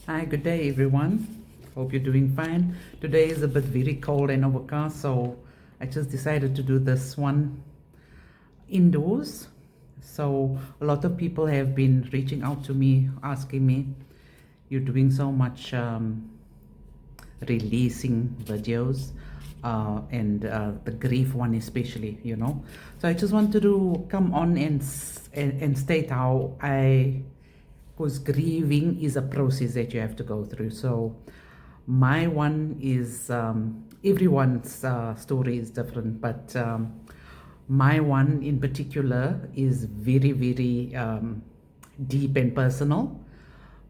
Hi, good day everyone. Hope you're doing fine. Today is a bit very cold and overcast, so I just decided to do this one indoors. So a lot of people have been reaching out to me, asking me, you're doing so much releasing videos, and the grief one especially. So I just wanted to come on and state how because grieving is a process that you have to go through. So my one is, everyone's story is different, but my one in particular is very, very deep and personal,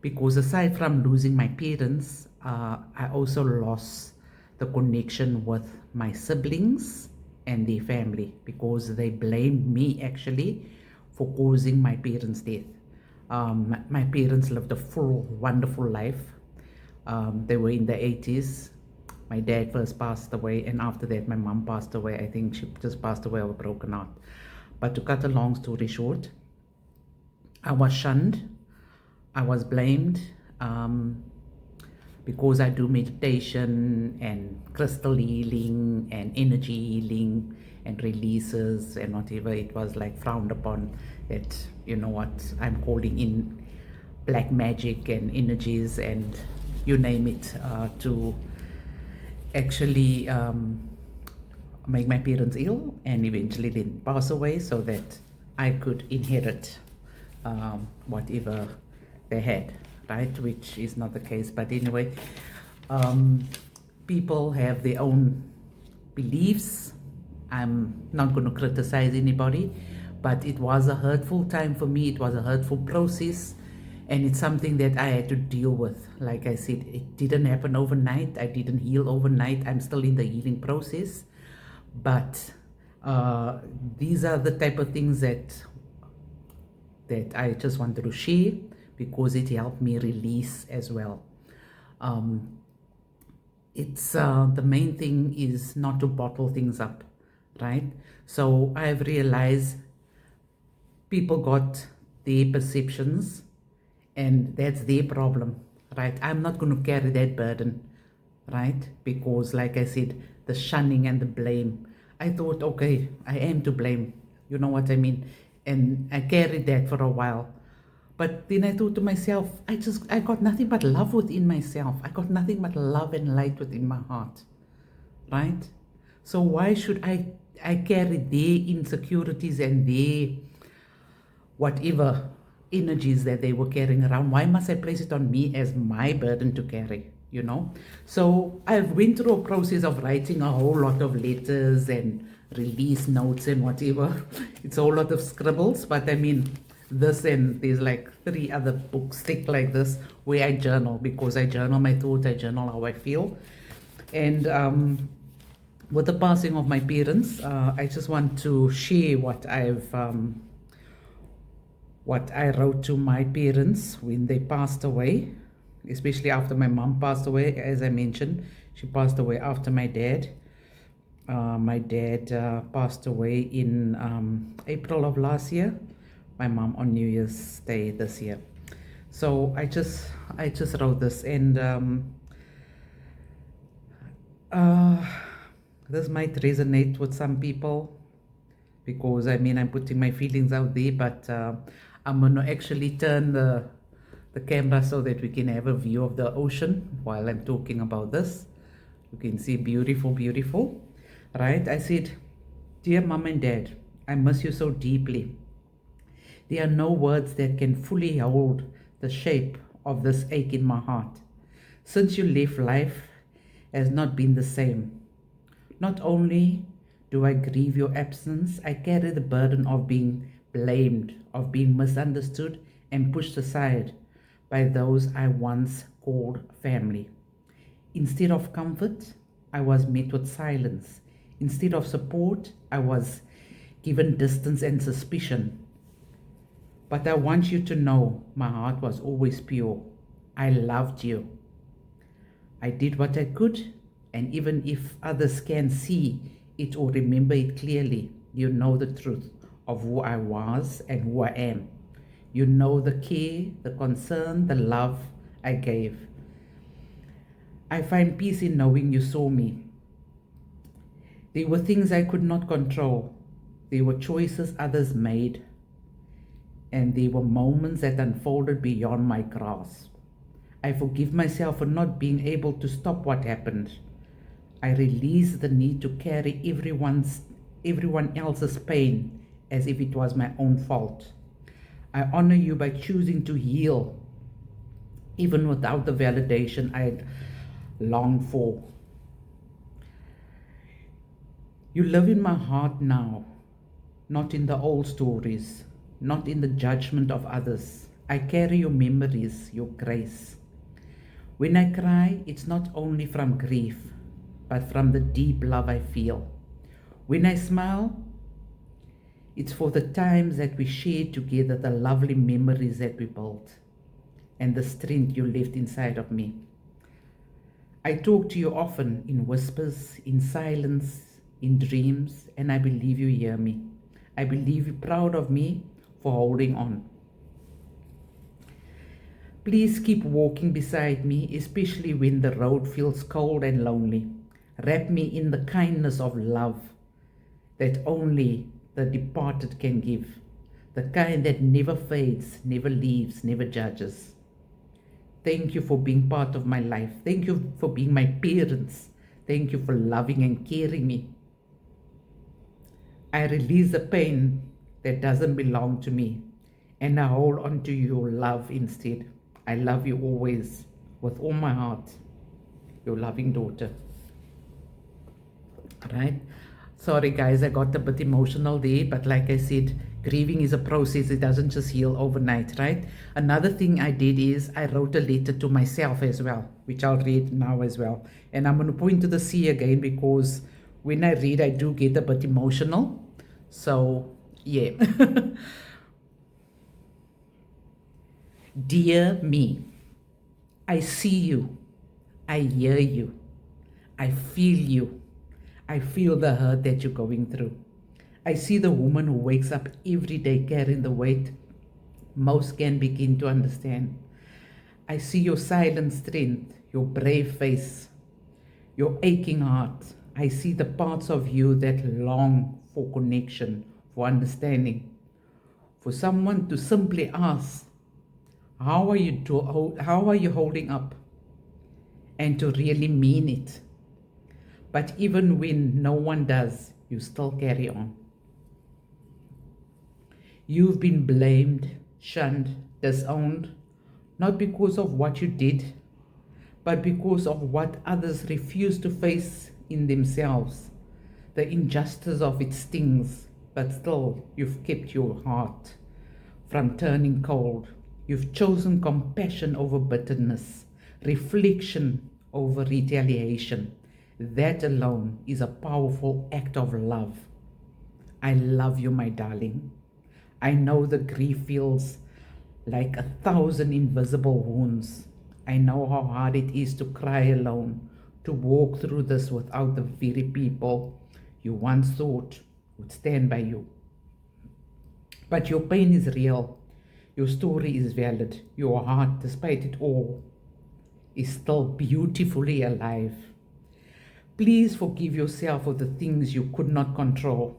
because aside from losing my parents, I also lost the connection with my siblings and their family, because they blamed me actually for causing my parents' death. My parents lived a full, wonderful life. They were in the 80s. My dad first passed away, and after that, my mom passed away. I think she just passed away of a broken heart. But to cut a long story short, I was shunned. I was blamed, because I do meditation and crystal healing and energy healing and releases and whatever. It was like frowned upon that, I'm calling in black magic and energies and you name it, to actually make my parents ill and eventually then pass away so that I could inherit whatever they had, right? Which is not the case. But anyway, people have their own beliefs. I'm not going to criticize anybody, but it was a hurtful time for me. It was a hurtful process, and it's something that I had to deal with. Like I said, it didn't happen overnight. I didn't heal overnight. I'm still in the healing process, but these are the type of things that I just wanted to share, because it helped me release as well. It's the main thing is not to bottle things up, right? So I've realized people got their perceptions, and that's their problem, right? I'm not going to carry that burden, right? Because like I said, the shunning and the blame, I thought, okay, I am to blame, you know what I mean? And I carried that for a while. But then I thought to myself, I got nothing but love within myself. I got nothing but love and light within my heart, right? So why should I carry their insecurities and their whatever energies that they were carrying around? Why must I place it on me as my burden to carry? So I've went through a process of writing a whole lot of letters and release notes and whatever. It's a whole lot of scribbles, but I mean, this, and there's like 3 other books thick like this where I journal, because I journal my thoughts, I journal how I feel. And with the passing of my parents, I just want to share what I wrote to my parents when they passed away, especially after my mom passed away. As I mentioned, she passed away after my dad. My dad passed away in April of last year. My mom on New Year's Day this year. So I just wrote this, and this might resonate with some people, because I mean, I'm putting my feelings out there, but I'm going to actually turn the camera so that we can have a view of the ocean while I'm talking about this. You can see beautiful, beautiful, right? I said, dear mom and dad, I miss you so deeply. There are no words that can fully hold the shape of this ache in my heart. Since you left, life has not been the same. Not only do I grieve your absence, I carry the burden of being blamed, of being misunderstood and pushed aside by those I once called family. Instead of comfort, I was met with silence. Instead of support, I was given distance and suspicion. But I want you to know my heart was always pure. I loved you. I did what I could, and even if others can't see it or remember it clearly, you know the truth of who I was and who I am. You know the care, the concern, the love I gave. I find peace in knowing you saw me. There were things I could not control. There were choices others made. And there were moments that unfolded beyond my grasp. I forgive myself for not being able to stop what happened. I release the need to carry everyone else's pain as if it was my own fault. I honor you by choosing to heal, even without the validation I had longed for. You live in my heart now, not in the old stories, not in the judgment of others. I carry your memories, your grace. When I cry, it's not only from grief, but from the deep love I feel. When I smile, it's for the times that we shared together, the lovely memories that we built, and the strength you left inside of me. I talk to you often in whispers, in silence, in dreams, and I believe you hear me. I believe you're proud of me for holding on. Please keep walking beside me, especially when the road feels cold and lonely. Wrap me in the kindness of love that only the departed can give, the kind that never fades, never leaves, never judges. Thank you for being part of my life. Thank you for being my parents. Thank you for loving and caring me. I release the pain that doesn't belong to me, and I hold on to your love instead. I love you always with all my heart. Your loving daughter. Right? Sorry guys, I got a bit emotional there, but like I said, grieving is a process. It doesn't just heal overnight, right? Another thing I did is I wrote a letter to myself as well, which I'll read now as well. And I'm going to point to the sea again because when I read, I do get a bit emotional. So, yeah. Dear me, I see you, I hear you, I feel you. I feel the hurt that you're going through. I see the woman who wakes up every day carrying the weight most can begin to understand. I see your silent strength, your brave face, your aching heart. I see the parts of you that long for connection, for understanding. For someone to simply ask, how are you holding up? And to really mean it. But even when no one does, you still carry on. You've been blamed, shunned, disowned, not because of what you did, but because of what others refuse to face in themselves. The injustice of it stings, but still you've kept your heart from turning cold. You've chosen compassion over bitterness, reflection over retaliation. That alone is a powerful act of love. I love you, my darling. I know the grief feels like 1,000 invisible wounds. I know how hard it is to cry alone, to walk through this without the very people you once thought would stand by you. But your pain is real. Your story is valid. Your heart, despite it all, is still beautifully alive. Please forgive yourself for the things you could not control.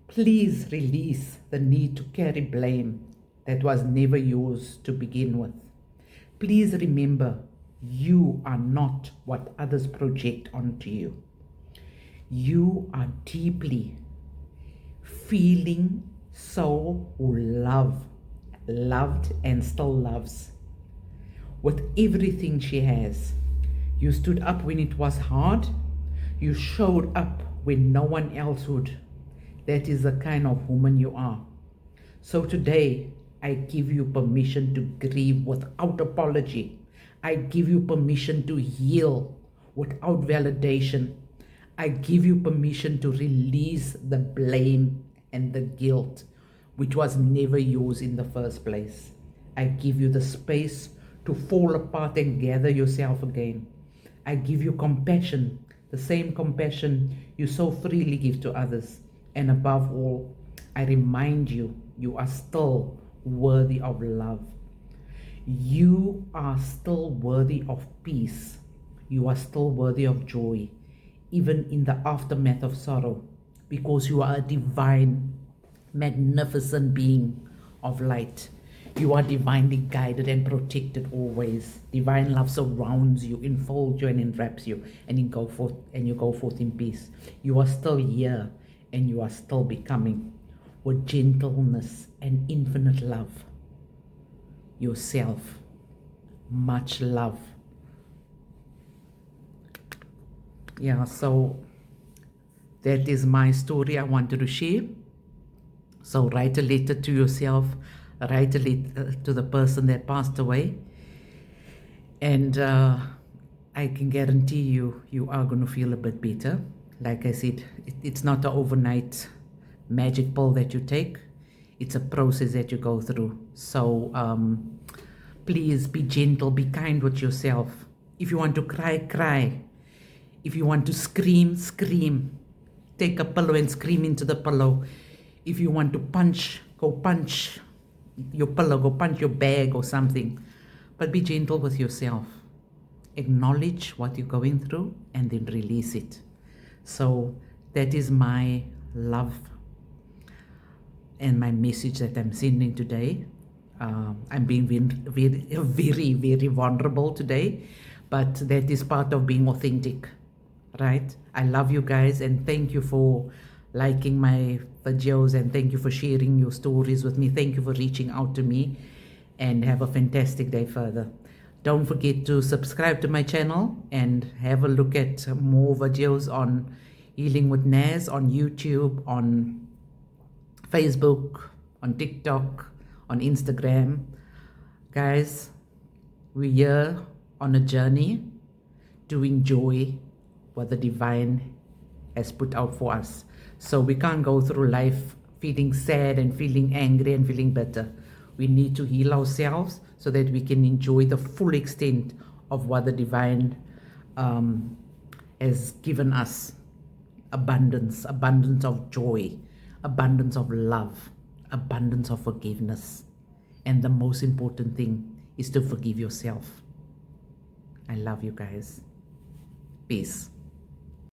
Please release the need to carry blame that was never yours to begin with. Please remember, you are not what others project onto you. You are deeply feeling soul who loved and still loves. With everything she has, you stood up when it was hard. You showed up when no one else would. That is the kind of woman you are. So today, I give you permission to grieve without apology. I give you permission to heal without validation. I give you permission to release the blame and the guilt, which was never yours in the first place. I give you the space to fall apart and gather yourself again. I give you compassion, the same compassion you so freely give to others. And above all, I remind you, you are still worthy of love. You are still worthy of peace. You are still worthy of joy, even in the aftermath of sorrow, because you are a divine, magnificent being of light. You are divinely guided and protected always. Divine love surrounds you, enfolds you, and enwraps you, and you go forth in peace. You are still here, and you are still becoming with gentleness and infinite love yourself. Much love. Yeah, so that is my story I wanted to share. So write a letter to yourself, write a letter to the person that passed away, and I can guarantee you are going to feel a bit better. Like I said, it's not an overnight magic pill that you take. It's a process that you go through. So please be gentle, be kind with yourself. If you want to cry, cry. If you want to scream, scream. Take a pillow and scream into the pillow. If you want to punch, go punch your pillow, go punch your bag or something. But be gentle with yourself. Acknowledge what you're going through and then release it. So that is my love and my message that I'm sending today. I'm being very vulnerable today, but that is part of being authentic, right? I love you guys, and thank you for liking my videos, and thank you for sharing your stories with me. Thank you for reaching out to me, and have a fantastic day further. Don't forget to subscribe to my channel and have a look at more videos on Healing with Naz on YouTube, on Facebook, on TikTok, on Instagram. Guys, we're here on a journey to enjoy what the divine has put out for us. So we can't go through life feeling sad and feeling angry and feeling bitter. We need to heal ourselves so that we can enjoy the full extent of what the divine has given us. Abundance of joy, abundance of love, abundance of forgiveness. And the most important thing is to forgive yourself. I love you guys. Peace.